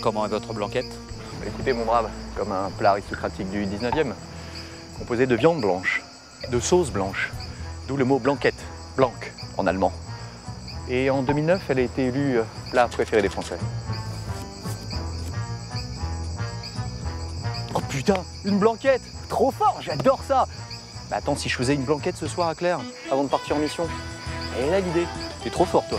Comment est votre blanquette? Écoutez mon brave, comme un plat aristocratique du 19e, composé de viande blanche, de sauce blanche, d'où le mot blanquette, blanc en allemand. Et en 2009, elle a été élue plat préféré des Français. Oh putain, une blanquette! Trop fort, j'adore ça! Bah attends, si je faisais une blanquette ce soir à Claire, avant de partir en mission. Et là l'idée, t'es trop fort toi.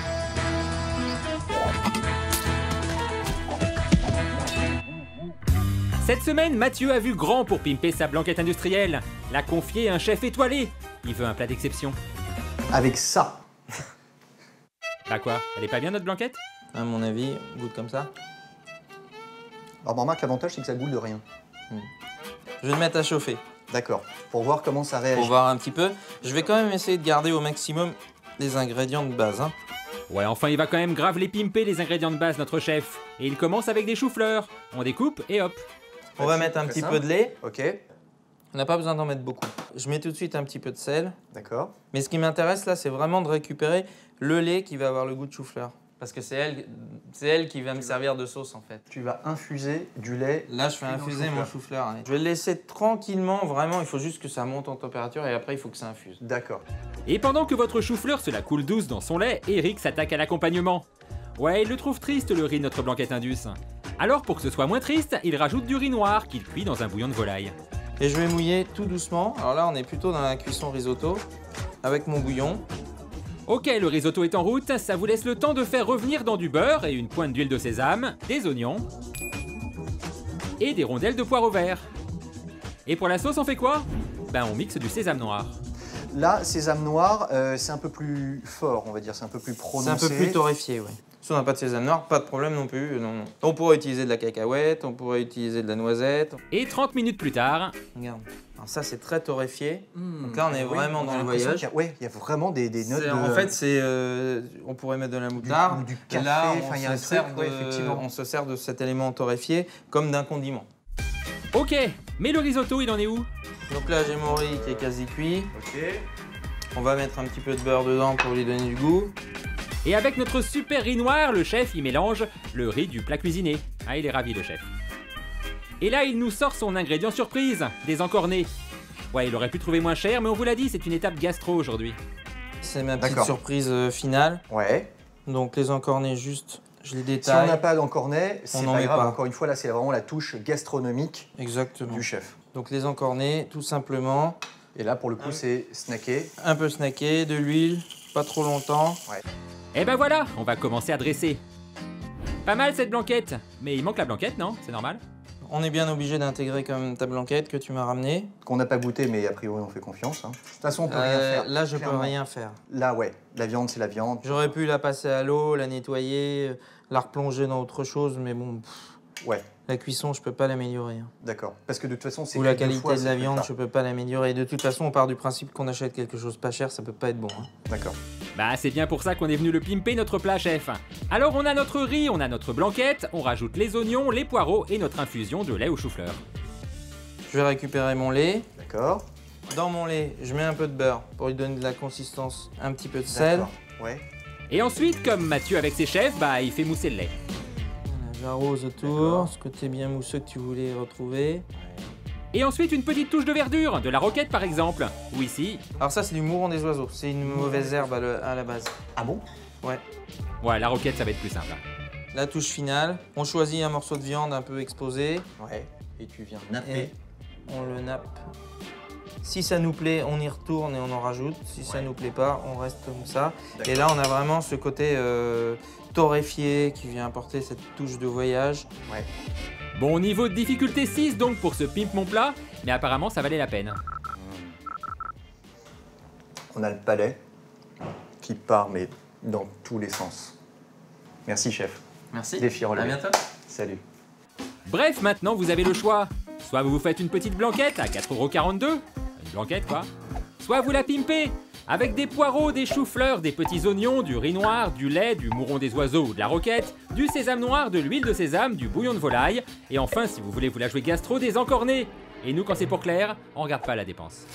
Cette semaine, Mathieu a vu grand pour pimper sa blanquette industrielle. L'a confiée à un chef étoilé. Il veut un plat d'exception. Avec ça. Bah quoi, elle est pas bien notre blanquette? À mon avis, goûte comme ça. Alors remarque, l'avantage c'est que ça goûte de rien. Je vais le mettre à chauffer. D'accord. Pour voir comment ça réagit. Pour voir un petit peu. Je vais quand même essayer de garder au maximum les ingrédients de base. Hein. Ouais, enfin il va quand même grave les pimper les ingrédients de base notre chef. Et il commence avec des choux-fleurs. On découpe et hop. On va mettre un petit peu de lait. Ok. On n'a pas besoin d'en mettre beaucoup. Je mets tout de suite un petit peu de sel. D'accord. Mais ce qui m'intéresse là, c'est vraiment de récupérer le lait qui va avoir le goût de chou-fleur. Parce que c'est elle qui va me servir de sauce en fait. Tu vas infuser du lait. Là, je fais infuser mon chou-fleur. Je vais le laisser tranquillement, vraiment. Il faut juste que ça monte en température et après, il faut que ça infuse. D'accord. Et pendant que votre chou-fleur se la coule douce dans son lait, Eric s'attaque à l'accompagnement. Ouais, il le trouve triste le riz de notre blanquette indus. Alors pour que ce soit moins triste, il rajoute du riz noir qu'il cuit dans un bouillon de volaille. Et je vais mouiller tout doucement. Alors là, on est plutôt dans la cuisson risotto avec mon bouillon. Ok, le risotto est en route, ça vous laisse le temps de faire revenir dans du beurre et une pointe d'huile de sésame, des oignons et des rondelles de poireaux verts. Et pour la sauce, on fait quoi? Ben on mixe du sésame noir. Là, sésame noir, c'est un peu plus fort, on va dire, c'est un peu plus prononcé. C'est un peu plus torréfié, oui. Si on n'a pas de sésame noir, pas de problème non plus. Non. On pourrait utiliser de la cacahuète, on pourrait utiliser de la noisette. Et 30 minutes plus tard... Regarde, alors ça c'est très torréfié. Donc là on est vraiment dans le voyage. Oui, il y a vraiment des notes de... En fait, on pourrait mettre de la moutarde. Du café, et là, il y a un truc, effectivement. On se sert de cet élément torréfié comme d'un condiment. Ok, mais le risotto, il en est où? Donc là j'ai mon riz qui est quasi cuit. Ok. On va mettre un petit peu de beurre dedans pour lui donner du goût. Et avec notre super riz noir, le chef y mélange le riz du plat cuisiné. Ah, il est ravi le chef. Et là, il nous sort son ingrédient surprise, des encornets. Ouais, il aurait pu trouver moins cher, mais on vous l'a dit, c'est une étape gastro aujourd'hui. C'est ma petite surprise finale. Ouais. Donc les encornets, juste, je les Si détaille. on n'a pas d'encornet, c'est pas grave. pas. Encore une fois, là, c'est vraiment la touche gastronomique Exactement. du chef. Donc les encornets, tout simplement. Et là, pour le coup, c'est snacké. Un peu snacké, de l'huile, pas trop longtemps. Ouais. Et ben voilà, on va commencer à dresser. Pas mal cette blanquette, mais il manque la blanquette, non? C'est normal? On est bien obligé d'intégrer comme ta blanquette que tu m'as ramenée. Qu'on n'a pas goûté, mais a priori, on fait confiance. Hein. De toute façon, on peut rien faire. Là, je peux clairement. rien faire. Là, ouais. La viande, c'est la viande. J'aurais pu la passer à l'eau, la nettoyer, la replonger dans autre chose, mais bon, Ouais, la cuisson, je peux pas l'améliorer. Hein. d'accord. Parce que de toute façon, c'est... Ou la fait deux qualité fois, de la c'est viande, fait je peux pas l'améliorer. De toute façon, on part du principe qu'on achète quelque chose pas cher, ça peut pas être bon. Hein. pas. D'accord. Bah c'est bien pour ça qu'on est venu le pimper notre plat chef. Alors on a notre riz, on a notre blanquette, on rajoute les oignons, les poireaux et notre infusion de lait au chou-fleur. Je vais récupérer mon lait. D'accord. Dans mon lait, je mets un peu de beurre pour lui donner de la consistance, un petit peu de sel. D'accord. Ouais. Et ensuite, comme Mathieu avec ses chefs, bah il fait mousser le lait. Voilà, j'arrose autour, ce côté bien mousseux que tu voulais retrouver. Et ensuite une petite touche de verdure, de la roquette par exemple. Ou ici. Alors ça, c'est du mouron des oiseaux. C'est une mauvaise herbe à la base. Ah bon? Ouais. Ouais, la roquette ça va être plus simple. La touche finale, on choisit un morceau de viande un peu exposé. Ouais. Et tu viens Et napper. on le nappe. Si ça nous plaît, on y retourne et on en rajoute. Si ça nous plaît pas, on reste comme ça. Et là, on a vraiment ce côté torréfié qui vient apporter cette touche de voyage. Ouais. Bon, niveau de difficulté 6 donc pour ce pimp mon plat, mais apparemment ça valait la peine. On a le palais qui part, mais dans tous les sens. Merci, chef. Merci. Défi relevé. À bientôt. Salut. Bref, maintenant vous avez le choix. Soit vous vous faites une petite blanquette à 4,42 €, une blanquette quoi. Soit vous la pimpez avec des poireaux, des choux-fleurs, des petits oignons, du riz noir, du lait, du mouron des oiseaux ou de la roquette, du sésame noir, de l'huile de sésame, du bouillon de volaille, et enfin, si vous voulez vous la jouer gastro, des encornets. Et nous, quand c'est pour Claire, on regarde pas la dépense.